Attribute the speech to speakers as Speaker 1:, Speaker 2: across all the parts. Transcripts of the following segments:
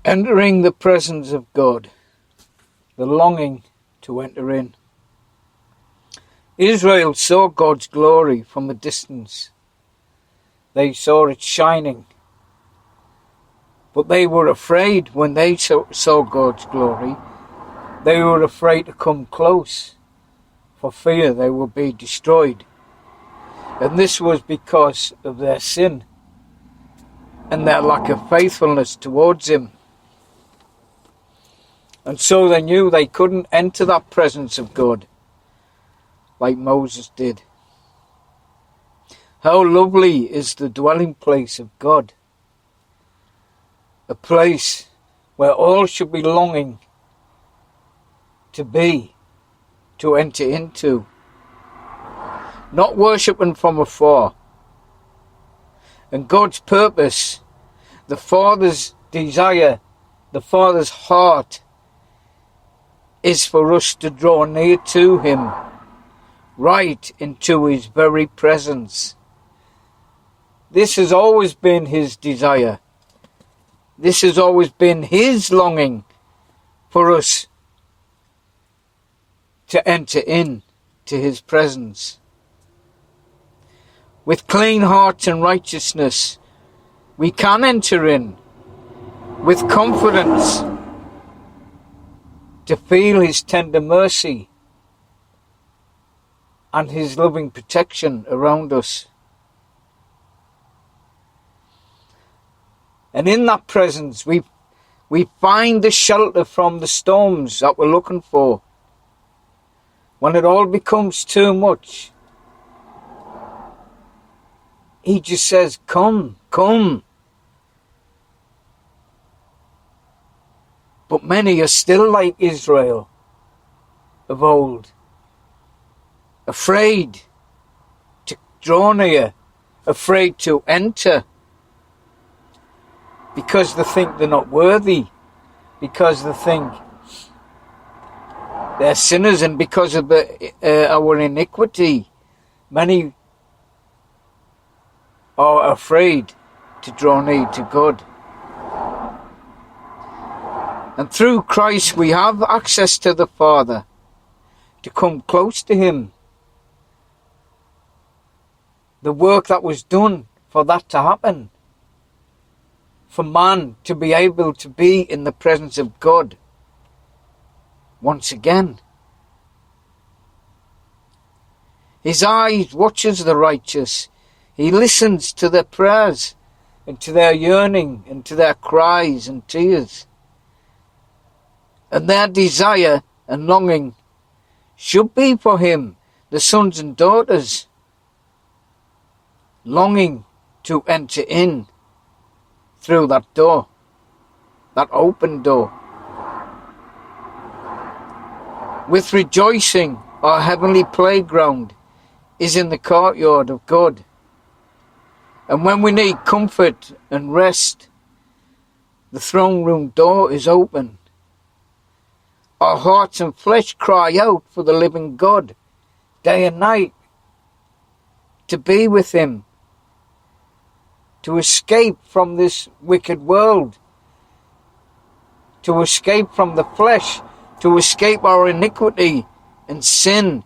Speaker 1: Entering the presence of God, the longing to enter in. Israel saw God's glory from a distance. They saw it shining. But they were afraid when they saw God's glory. They were afraid to come close, for fear they would be destroyed. And this was because of their sin and their lack of faithfulness towards Him. And so they knew they couldn't enter that presence of God like Moses did. How lovely is the dwelling place of God. A place where all should be longing to be, to enter into. Not worshipping from afar. And God's purpose, the Father's desire, the Father's heart, is for us to draw near to Him, right into His very presence. This has always been His desire. This has always been His longing for us to enter in to His presence. With clean hearts and righteousness, we can enter in with confidence to feel His tender mercy and His loving protection around us. And in that presence we find the shelter from the storms that we're looking for. When it all becomes too much, He just says, come, come. But many are still like Israel of old, afraid to draw near, afraid to enter, because they think they're not worthy, because they think they're sinners, and because of our iniquity, many are afraid to draw near to God. And through Christ we have access to the Father, to come close to Him. The work that was done for that to happen, for man to be able to be in the presence of God once again. His eyes watches the righteous. He listens to their prayers and to their yearning and to their cries and tears. And their desire and longing should be for Him, the sons and daughters, longing to enter in through that door, that open door. With rejoicing, our heavenly playground is in the courtyard of God. And when we need comfort and rest, the throne room door is open. Our hearts and flesh cry out for the living God, day and night, to be with Him, to escape from this wicked world, to escape from the flesh, to escape our iniquity and sin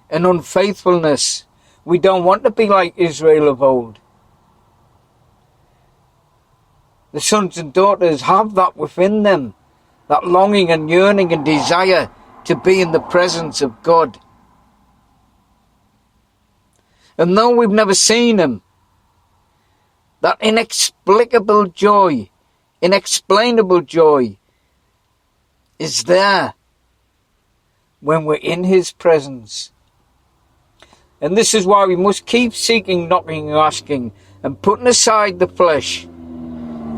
Speaker 1: and unfaithfulness. We don't want to be like Israel of old. The sons and daughters have that within them, that longing and yearning and desire to be in the presence of God. And though we've never seen Him, that inexplicable joy, inexplainable joy is there when we're in His presence. And this is why we must keep seeking, knocking and asking, and putting aside the flesh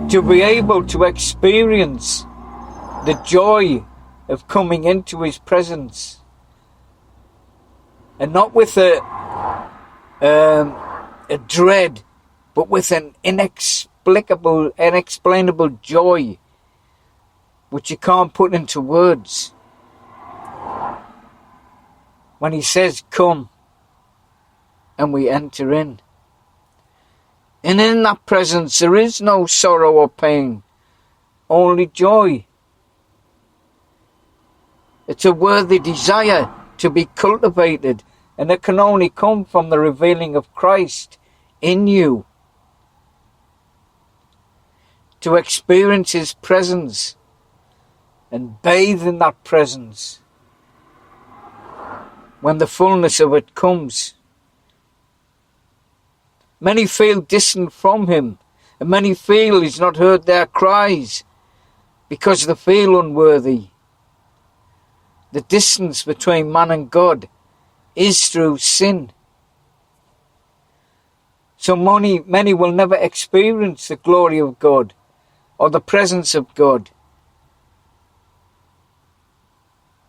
Speaker 1: to be able to experience the joy of coming into His presence. And not with a dread, but with an inexplainable joy, which you can't put into words. When He says, come, and we enter in. And in that presence there is no sorrow or pain, only joy. It's a worthy desire to be cultivated, and it can only come from the revealing of Christ in you. To experience His presence and bathe in that presence when the fullness of it comes. Many feel distant from Him, and many feel He's not heard their cries because they feel unworthy. The distance between man and God is through sin. So many will never experience the glory of God or the presence of God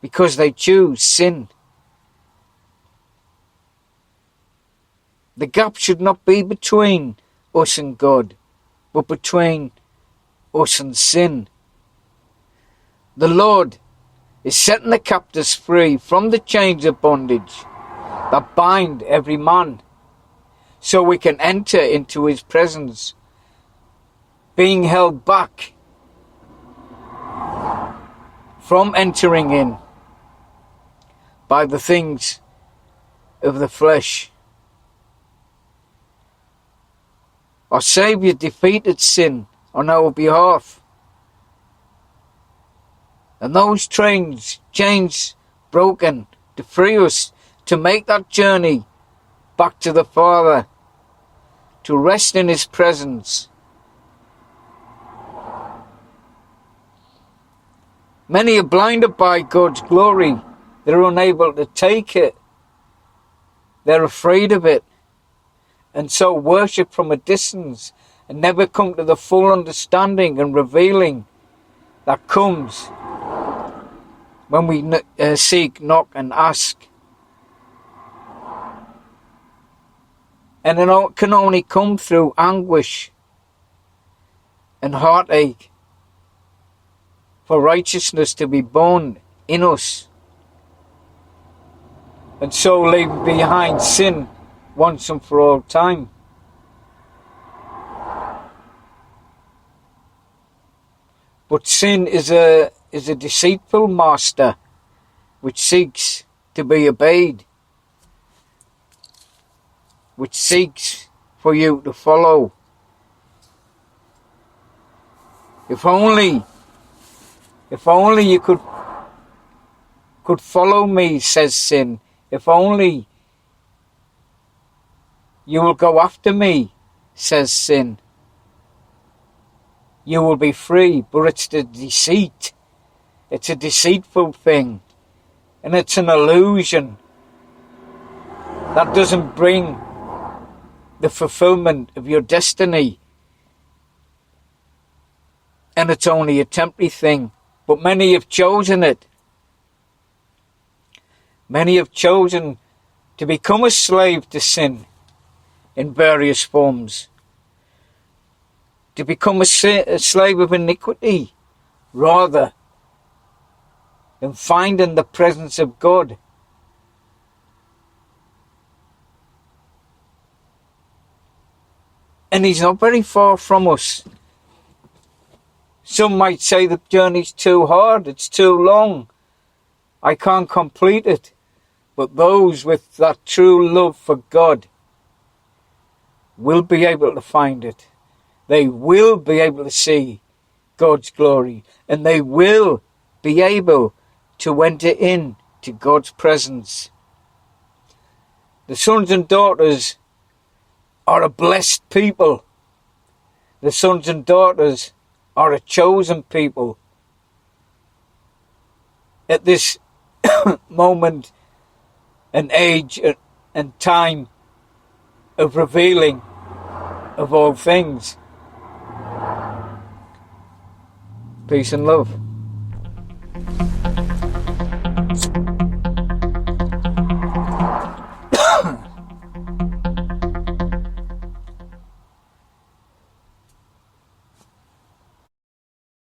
Speaker 1: because they choose sin. The gap should not be between us and God, but between us and sin. The Lord is setting the captives free from the chains of bondage that bind every man, so we can enter into His presence, being held back from entering in by the things of the flesh. Our Saviour defeated sin on our behalf, and those chains broken to free us to make that journey back to the Father, to rest in His presence. Many are blinded by God's glory. They're unable to take it. They're afraid of it, and so worship from a distance and never come to the full understanding and revealing that comes when we seek, knock and ask. And it can only come through anguish and heartache for righteousness to be born in us, and so leave behind sin once and for all time. But sin is a deceitful master which seeks to be obeyed, which seeks for you to follow. If only you could follow me, says sin. If only you will go after me, says sin. You will be free, but it's the deceit. It's a deceitful thing, and it's an illusion that doesn't bring the fulfillment of your destiny. And it's only a temporary thing, but many have chosen it. Many have chosen to become a slave to sin in various forms, to become a slave of iniquity rather than finding the presence of God. And He's not very far from us. Some might say the journey's too hard, it's too long, I can't complete it. But those with that true love for God will be able to find it. They will be able to see God's glory, and they will be able to enter in to God's presence. The sons and daughters are a blessed people. The sons and daughters are a chosen people. At this moment and age and time of revealing of all things. Peace and love.